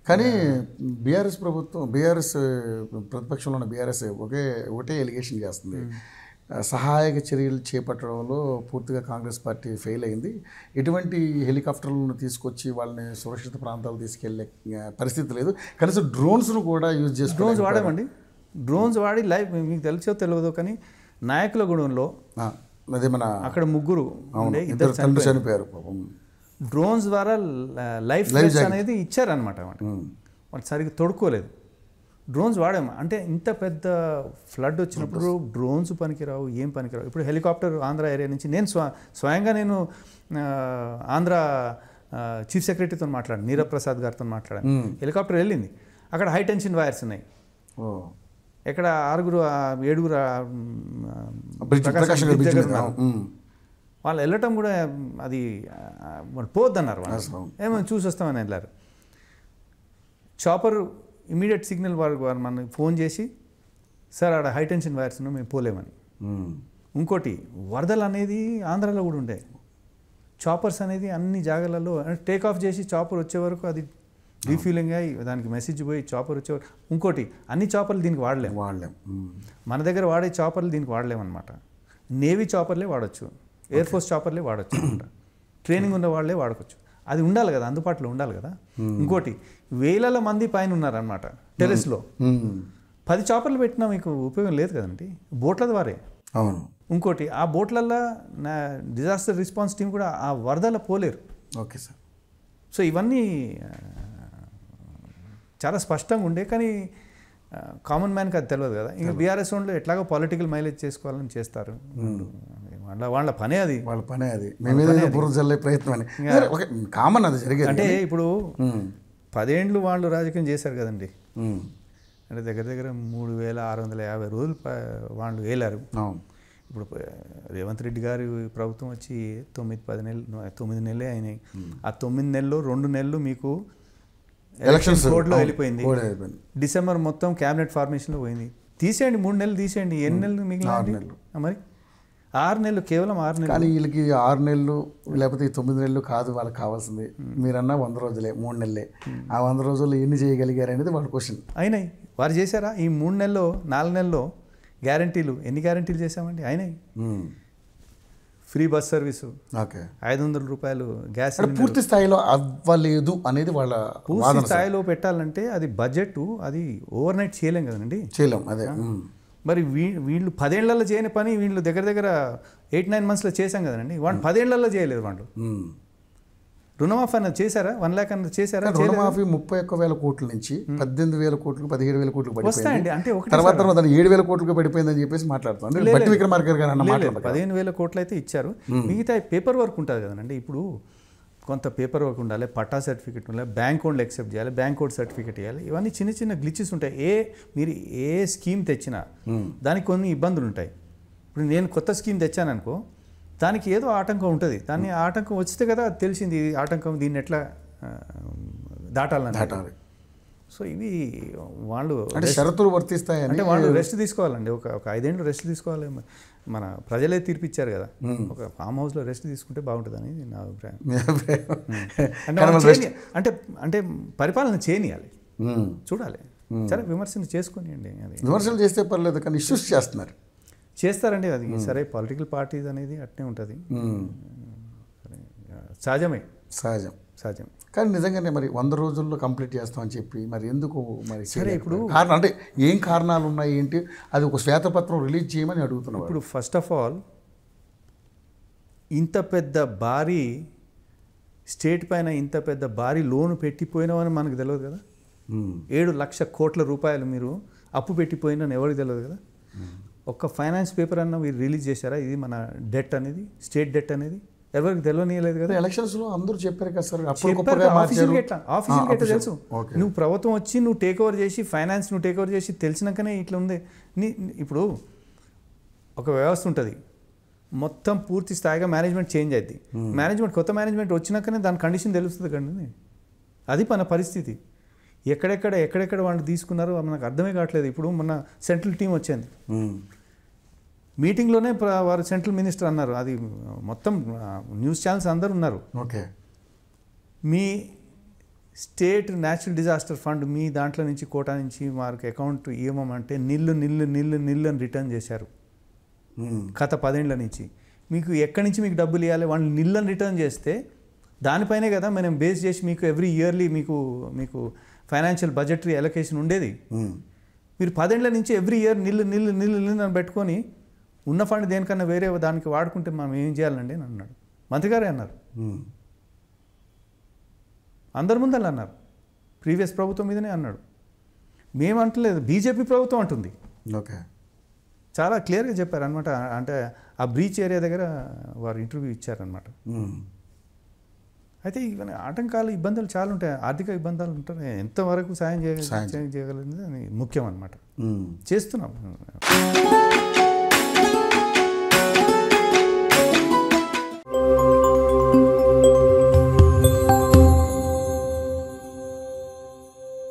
కానీ బీఆర్ఎస్ ప్రభుత్వం ప్రతిపక్షంలో ఉన్న బీఆర్ఎస్ ఒకటే ఎలిగేషన్ చేస్తుంది. సహాయక చర్యలు చేపట్టడంలో పూర్తిగా కాంగ్రెస్ పార్టీ ఫెయిల్ అయింది. ఎటువంటి హెలికాప్టర్లను తీసుకొచ్చి వాళ్ళని సురక్షిత ప్రాంతాలు తీసుకెళ్లే పరిస్థితి లేదు. కనీసం డ్రోన్స్ను కూడా యూజ్ చేసి డ్రోన్స్ వాడామండి. డ్రోన్స్ వాడి లైవ్ మీకు తెలిసో తెలియదు కానీ నాయకులగూడెంలో అదే మన అక్కడ ముగ్గురు ఇద్దరు చనిపోయారు. డ్రోన్స్ ద్వారా లైఫ్ అనేది ఇచ్చారనమాట. వాళ్ళు సరిగ్గా తొడుక్కోలేదు. డ్రోన్స్ వాడాము. అంటే ఇంత పెద్ద ఫ్లడ్ వచ్చినప్పుడు డ్రోన్స్ పనికిరావు, ఏం పనికిరావు. ఇప్పుడు హెలికాప్టర్ ఆంధ్ర ఏరియా నుంచి నేను స్వయంగా ఆంధ్ర చీఫ్ సెక్రటరీతో మాట్లాడాను, నీరబ్ ప్రసాద్ గారితో మాట్లాడాను. హెలికాప్టర్ వెళ్ళింది. అక్కడ హై టెన్షన్ వైర్స్ ఉన్నాయి. ఎక్కడ 6 7 వాళ్ళు వెళ్ళటం కూడా అది వాళ్ళు పోవద్దన్నారు. వాళ్ళు ఏమో చూసి వస్తామని వెళ్ళారు. చాపర్ ఇమీడియట్ సిగ్నల్ వారు మనకి ఫోన్ చేసి, సార్ ఆడ హై టెన్షన్ వైర్స్ మేము పోలేమని. ఇంకోటి వరదలు అనేది ఆంధ్రాలో కూడా ఉండే. చాపర్స్ అనేది అన్ని జాగాలలో టేక్ ఆఫ్ చేసి చాపర్ వచ్చే వరకు అది రీఫ్యూలింగ్ అయ్యి దానికి మెసేజ్ పోయి చాపర్ వచ్చేవారు. ఇంకోటి అన్ని చాపర్లు దీనికి వాడలేం. మన దగ్గర వాడే చాపర్లు దీనికి వాడలేమన్నమాట. నేవీ చాపర్లే వాడచ్చు, ఎయిర్ ఫోర్స్ చాపర్లే వాడచ్చు అనమాట. ట్రైనింగ్ ఉన్న వాళ్ళే వాడవచ్చు. అది ఉండాలి కదా, అందుబాటులో ఉండాలి కదా. ఇంకోటి వేల మంది పైన ఉన్నారనమాట టెరెస్లో. 10 చాపర్లు పెట్టినా మీకు ఉపయోగం లేదు కదండి, బోట్ల ద్వారే. అవును. ఇంకోటి ఆ బోట్లల్లో డిజాస్టర్ రెస్పాన్స్ టీం కూడా ఆ వరదల పోలేరు. Okay sir. సో ఇవన్నీ చాలా స్పష్టంగా ఉండే. కానీ కామన్ మ్యాన్కి అది తెలియదు కదా. ఇంకా బీఆర్ఎస్ వాళ్ళు ఎట్లాగో పొలిటికల్ మైలేజ్ చేసుకోవాలని చేస్తారు. వాళ్ళ పనే అది. బుర్ర జల్లే ప్రయత్నం కామన్ అది జరిగేది. అంటే ఇప్పుడు 10 ఏళ్ళు వాళ్ళు రాజకీయం చేశారు కదండి. అంటే దగ్గర 3650 రోజులు వాళ్ళు వేలారు. ఇప్పుడు రేవంత్ రెడ్డి గారి ప్రభుత్వం వచ్చి 9 నెలలే అయినాయి. ఆ 9 నెలలు 2 నెలలు మీకు ఎలక్షన్స్ కోడ్లో వెళ్ళిపోయింది. డిసెంబర్ మొత్తం క్యాబినెట్ ఫార్మేషన్లో పోయింది. తీసేయండి, 3 నెలలు తీసేయండి, ఎన్ని నెలలు మిగిలిన? మరి 6 నెలలు, కేవలం 6 నెలలు. కానీ వీళ్ళకి 6 నెలలు లేకపోతే 9 నెలలు కాదు వాళ్ళకి కావాల్సింది. మీరన్నా 100 రోజులే, 3 నెలలే. ఆ 100 రోజుల్లో ఎన్ని చేయగలిగారు అనేది వాళ్ళ క్వశ్చన్. అయినాయి. వారు చేశారా? ఈ 3 నెలల్లో 4 నెలల్లో గ్యారంటీలు ఎన్ని గ్యారంటీలు చేశామండి? అయినాయి. ఫ్రీ బస్ సర్వీసు, 500 రూపాయలు గ్యాస్. పూర్తి స్థాయిలో అవ్వలేదు అనేది వాళ్ళ. పూర్తి స్థాయిలో పెట్టాలంటే అది బడ్జెట్, అది ఓవర్ నైట్ చేయలేం కదండి. చేయలేం. అదే మరి వీళ్ళు 10 ఏళ్లలో చేయని పని వీళ్ళు దగ్గర 8-9 monthsలో చేశాం కదండి. వాళ్ళు 10 ఏళ్లలో చేయలేదు. వాళ్ళు రుణమాఫీ అన్నది చేశారా? 1 lakh అన్నది చేశారా? రుణమాఫీ 31,000 కోట్ల నుంచి 18,000 కోట్లకు 17,000 కోట్లకు వస్తాయండి. అంటే తర్వాత 7,000 కోట్లకు పడిపోయిందని చెప్పేసి మాట్లాడుతాం. బట్టి విక్రమార్క గారు 15,000 కోట్లు అయితే ఇచ్చారు. మిగతా పేపర్ వర్క్ ఉంటుంది కదండి. ఇప్పుడు కొంత పేపర్ వర్క్ ఉండాలి, పట్టా సర్టిఫికేట్ ఉండాలి, బ్యాంక్ అకౌంట్లు యాక్సెప్ట్ చేయాలి, బ్యాంక్ అకౌంట్ సర్టిఫికేట్ ఇవ్వాలి. ఇవన్నీ చిన్న గ్లిచెస్ ఉంటాయి. మీరు ఏ స్కీమ్ తెచ్చినా దానికి కొన్ని ఇబ్బందులు ఉంటాయి. ఇప్పుడు నేను కొత్త స్కీమ్ తెచ్చాను అనుకో, దానికి ఏదో ఆటంకం ఉంటుంది. దాన్ని ఆటంకం వస్తే కదా తెలిసింది ఈ ఆటంకం, దీన్ని ఎట్లా దాటాలి. సో ఇవి వాళ్ళు షరతులు వర్తిస్తాయి. అంటే వాళ్ళు రెస్ట్ తీసుకోవాలండి. ఒక 5 ఏళ్ళు రెస్ట్ తీసుకోవాలి. మన ప్రజలే తీర్పిచ్చారు కదా, ఒక ఫామ్ హౌస్లో రెస్ట్ తీసుకుంటే బాగుంటుందని నా అభిప్రాయం. అంటే పరిపాలన చేయనియాలి, చూడాలి. సరే విమర్శలు చేసుకునియండి. అది విమర్శలు చేస్తే పర్లేదు, కానీ ఇష్యూస్ చేస్తారండి. అది సరే, పొలిటికల్ పార్టీస్ అనేది అట్నే ఉంటుంది. సహజం. కానీ నిజంగానే మరి 100 రోజుల్లో కంప్లీట్ చేస్తామని చెప్పి మరి ఎందుకు మరి సరే ఇప్పుడు కారణం అంటే ఏం కారణాలు ఉన్నాయి ఏంటి, అది ఒక శ్వేతపత్రం రిలీజ్ చేయమని అడుగుతున్నాం. ఇప్పుడు ఫస్ట్ ఆఫ్ ఆల్ ఇంత పెద్ద భారీ స్టేట్ పైన ఇంత పెద్ద భారీ లోను పెట్టిపోయినామని మనకు తెలియదు కదా. 7 లక్షల కోట్ల రూపాయలు మీరు అప్పు పెట్టిపోయినా ఎవరికి తెలియదు కదా. ఒక్క ఫైనాన్స్ పేపర్ అన్న మీరు రిలీజ్ చేశారా? ఇది మన డెట్ అనేది, స్టేట్ డెట్ అనేది ఎవరికి తెలియనియలేదు కదా. ఎలక్షన్స్లో అందరూ చెప్పారు కదా సార్. ఆఫీషియల్ గెట్ తెలుసు. నువ్వు ప్రభుత్వం వచ్చి నువ్వు టేక్ ఓవర్ చేసి ఫైనాన్స్ నువ్వు టేక్ ఓవర్ చేసి తెలిసినాకనే ఇట్లా ఉంది. ఇప్పుడు ఒక వ్యవస్థ ఉంటుంది, మొత్తం పూర్తి స్థాయిగా మేనేజ్మెంట్ చేంజ్ అవుతుంది. కొత్త మేనేజ్మెంట్ వచ్చినాకనే దాని కండిషన్ తెలుస్తుంది కండి. అది మన పరిస్థితి. ఎక్కడెక్కడ వాళ్ళు తీసుకున్నారో మనకు అర్థమే కావట్లేదు. ఇప్పుడు మన సెంట్రల్ టీం వచ్చింది, మీటింగ్లోనే వారు సెంట్రల్ మినిస్టర్ అన్నారు. అది మొత్తం న్యూస్ ఛానల్స్ అందరూ ఉన్నారు. ఓకే, మీ స్టేట్ న్యాచురల్ డిజాస్టర్ ఫండ్ మీ దాంట్లో నుంచి కోటా నుంచి వారికి అకౌంట్ ఇవ్వమంటే నిల్లు అని రిటర్న్ చేశారు గత 10 ఏళ్ల నుంచి. మీకు ఎక్కడి నుంచి మీకు డబ్బులు ఇవ్వాలి, వాళ్ళు నిల్లని రిటర్న్ చేస్తే దానిపైనే కదా మనం బేస్ చేసి మీకు ఎవ్రీ ఇయర్లీ మీకు ఫైనాన్షియల్ బడ్జెటరీ అలొకేషన్ ఉండేది. మీరు 10 ఏళ్ల నుంచి ఎవ్రీ ఇయర్ నిల్లు అని పెట్టుకొని ఉన్న ఫండ్ దేనికన్నా వేరే దానికి వాడుకుంటే మనం ఏం చేయాలండి అని అన్నాడు. మంత్రి గారే అన్నారు, అందరి ముందు అలా అన్నారు. ప్రీవియస్ ప్రభుత్వం మీదనే అన్నాడు. మేము అంటలేదు, బీజేపీ ప్రభుత్వం అంటుంది. ఓకే, చాలా క్లియర్గా చెప్పారు అనమాట. అంటే ఆ బ్రీచ్ ఏరియా దగ్గర వారు ఇంటర్వ్యూ ఇచ్చారనమాట. అయితే ఇవన్నీ ఆటంకాలు, ఇబ్బందులు చాలా ఉంటాయి, ఆర్థిక ఇబ్బందులు ఉంటాయి. ఎంతవరకు సాయం చేయగలిగింది ముఖ్యం అనమాట. చేస్తున్నాం.